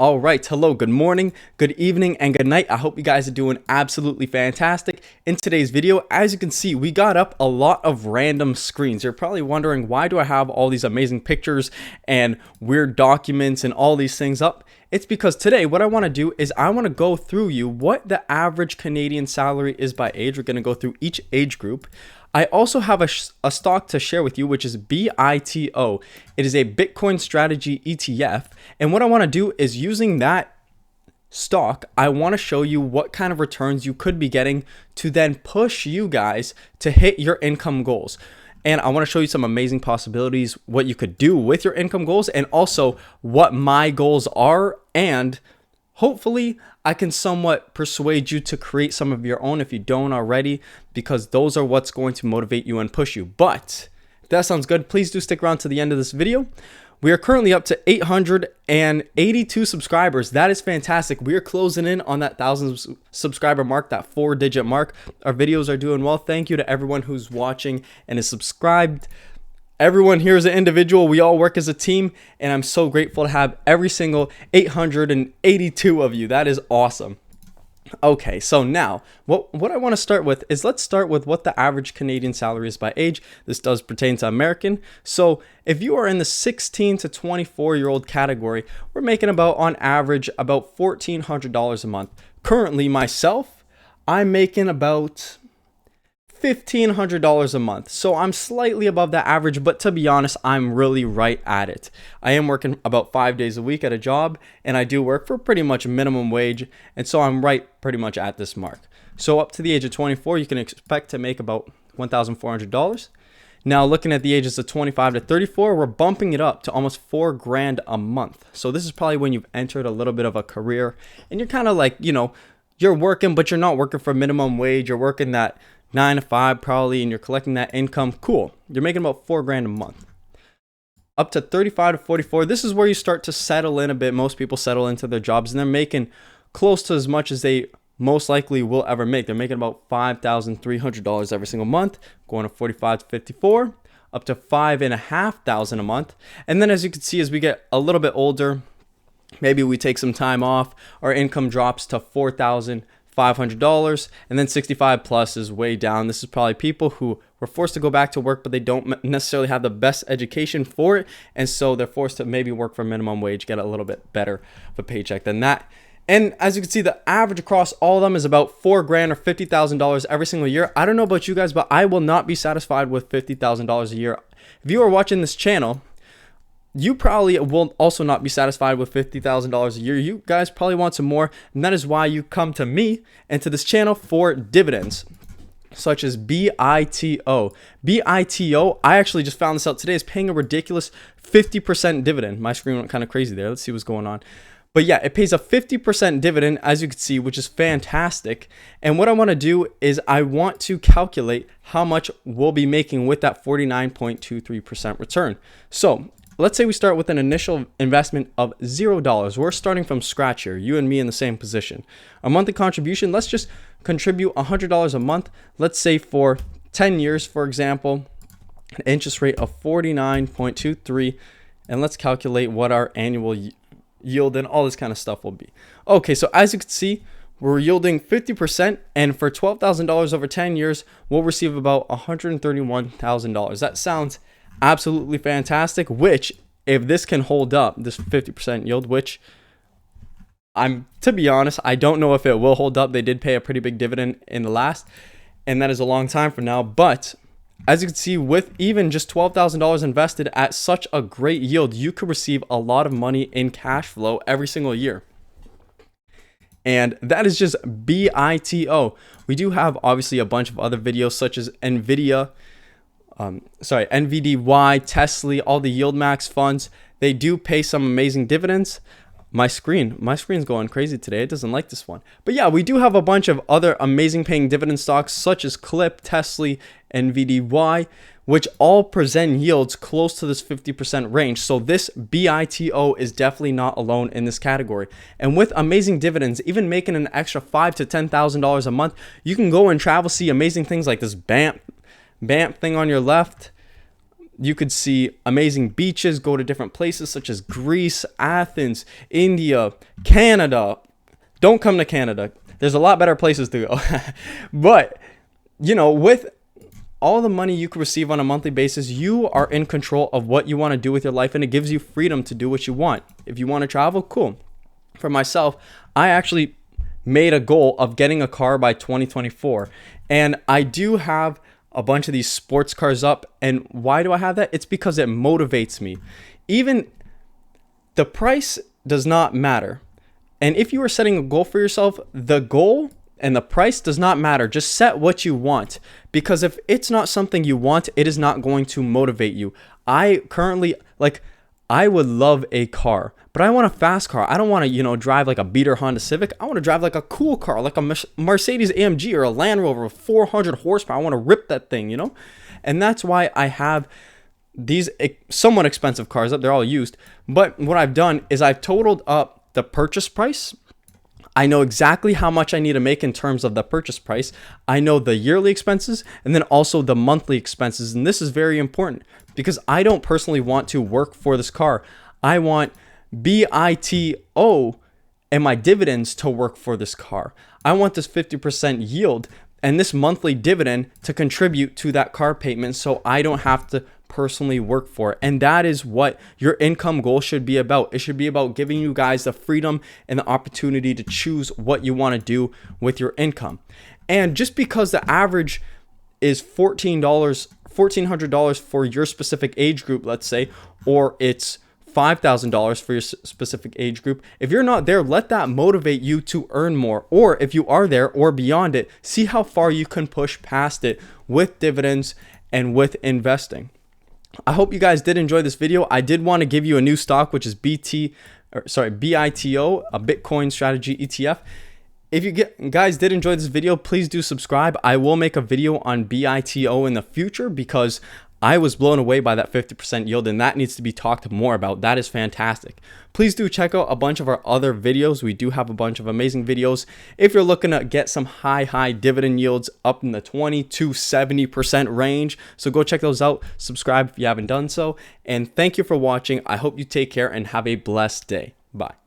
All right, hello, good morning, good evening, and good night. I hope you guys are doing absolutely fantastic. In today's video, as you can see, we got up a lot of random screens. You're probably wondering, why do I have all these amazing pictures and weird documents and all these things up? It's because today what I want to do is I want to go through you what the average Canadian salary is by age. We're going to go through each age group. I also have a stock to share with you, which is BITO. It is a Bitcoin strategy ETF. And what I want to do is, using that stock, I want to show you what kind of returns you could be getting to then push you guys to hit your income goals. And I want to show you some amazing possibilities, what you could do with your income goals, and also what my goals are. And hopefully I can somewhat persuade you to create some of your own if you don't already, because those are what's going to motivate you and push you. But if that sounds good, please do stick around to the end of this video. We are currently up to 882 subscribers. That is fantastic. We are closing in on that 1,000 subscriber mark, that 4-digit mark. Our videos are doing well. Thank you to everyone who's watching and is subscribed. Everyone here is an individual. We all work as a team, and I'm so grateful to have every single 882 of you. That is awesome. Okay, so now what I want to start with is, let's start with what the average Canadian salary is by age. This does pertain to American. So if you are in the 16 to 24-year-old category, we're making about, on average, about $1,400 a month. Currently, myself, I'm making about $1,500 a month. So I'm slightly above that average, but to be honest, I'm really right at it. I am working about 5 days a week at a job, and I do work for pretty much minimum wage. And so I'm right pretty much at this mark. So up to the age of 24, you can expect to make about $1,400. Now, looking at the ages of 25 to 34, we're bumping it up to almost $4,000 a month. So this is probably when you've entered a little bit of a career, and you're kind of like, you're working, but you're not working for minimum wage. You're working that 9 to 5 probably, and you're collecting that income. Cool. You're making about $4,000 a month. Up to 35 to 44, this is where you start to settle in a bit. Most people settle into their jobs, and they're making close to as much as they most likely will ever make. They're making about $5,300 every single month, going to 45 to 54, up to $5,500 a month. And then, as you can see, as we get a little bit older, maybe we take some time off, our income drops to $4,500, and then 65 plus is way down. This is probably people who were forced to go back to work, but they don't necessarily have the best education for it, and so they're forced to maybe work for minimum wage, get a little bit better of a paycheck than that. And as you can see, the average across all of them is about $4,000 or $50,000 every single year. I don't know about you guys, but I will not be satisfied with $50,000 a year. If you are watching this channel, you probably will also not be satisfied with $50,000 a year. You guys probably want some more, and that is why you come to me and to this channel for dividends, such as BITO. BITO, I actually just found this out today, is paying a ridiculous 50% dividend. My screen went kind of crazy there. Let's see what's going on. But yeah, it pays a 50% dividend, as you can see, which is fantastic. And what I want to do is I want to calculate how much we'll be making with that 49.23% return. So let's say we start with an initial investment of $0. We're starting from scratch here, you and me in the same position. A monthly contribution, let's just contribute $100 a month. Let's say for 10 years, for example, an interest rate of 49.23. And let's calculate what our annual yield and all this kind of stuff will be. Okay, so as you can see, we're yielding 50%, and for $12,000 over 10 years, we'll receive about $131,000. That sounds absolutely fantastic, which, if this can hold up, this 50% yield, which to be honest, I don't know if it will hold up. They did pay a pretty big dividend in the last, and that is a long time from now. But as you can see, with even just $12,000 invested at such a great yield, you could receive a lot of money in cash flow every single year. And that is just BITO. We do have obviously a bunch of other videos, such as NVDY, Tesla, all the yield max funds. They do pay some amazing dividends. My screen's going crazy today. It doesn't like this one. But yeah, we do have a bunch of other amazing paying dividend stocks, such as Clip, Tesla, NVDY, which all present yields close to this 50% range. So this BITO is definitely not alone in this category. And with amazing dividends, even making an extra $5,000 to $10,000 a month, you can go and travel, see amazing things like this BAMP thing on your left. You could see amazing beaches, go to different places such as Greece, Athens, India, Canada. Don't come to Canada. There's a lot better places to go. But, with all the money you can receive on a monthly basis, you are in control of what you want to do with your life, and it gives you freedom to do what you want. If you want to travel, cool. For myself, I actually made a goal of getting a car by 2024, and I do have a bunch of these sports cars up. And why do I have that? It's because it motivates me. Even the price does not matter. And if you are setting a goal for yourself, the goal and the price does not matter. Just set what you want, because if it's not something you want, it is not going to motivate you. I would love a car, but I want a fast car. I don't want to, drive like a beater Honda Civic. I want to drive like a cool car, like a Mercedes AMG or a Land Rover with 400 horsepower. I want to rip that thing, And that's why I have these somewhat expensive cars up. They're all used. But what I've done is I've totaled up the purchase price. I know exactly how much I need to make in terms of the purchase price. I know the yearly expenses and then also the monthly expenses. And this is very important because I don't personally want to work for this car. I want BITO and my dividends to work for this car. I want this 50% yield and this monthly dividend to contribute to that car payment so I don't have to personally work for it. And that is what your income goal should be about. It should be about giving you guys the freedom and the opportunity to choose what you want to do with your income. And just because the average is $1,400 for your specific age group, let's say, or it's $5,000 for your specific age group, if you're not there, let that motivate you to earn more. Or if you are there or beyond it, see how far you can push past it with dividends and with investing. I hope you guys did enjoy this video. I did want to give you a new stock, which is BITO, a Bitcoin strategy ETF. If you guys did enjoy this video, please do subscribe. I will make a video on BITO in the future because I was blown away by that 50% yield, and that needs to be talked more about. That is fantastic. Please do check out a bunch of our other videos. We do have a bunch of amazing videos. If you're looking to get some high dividend yields up in the 20 to 70% range, so go check those out. Subscribe if you haven't done so. And thank you for watching. I hope you take care and have a blessed day. Bye.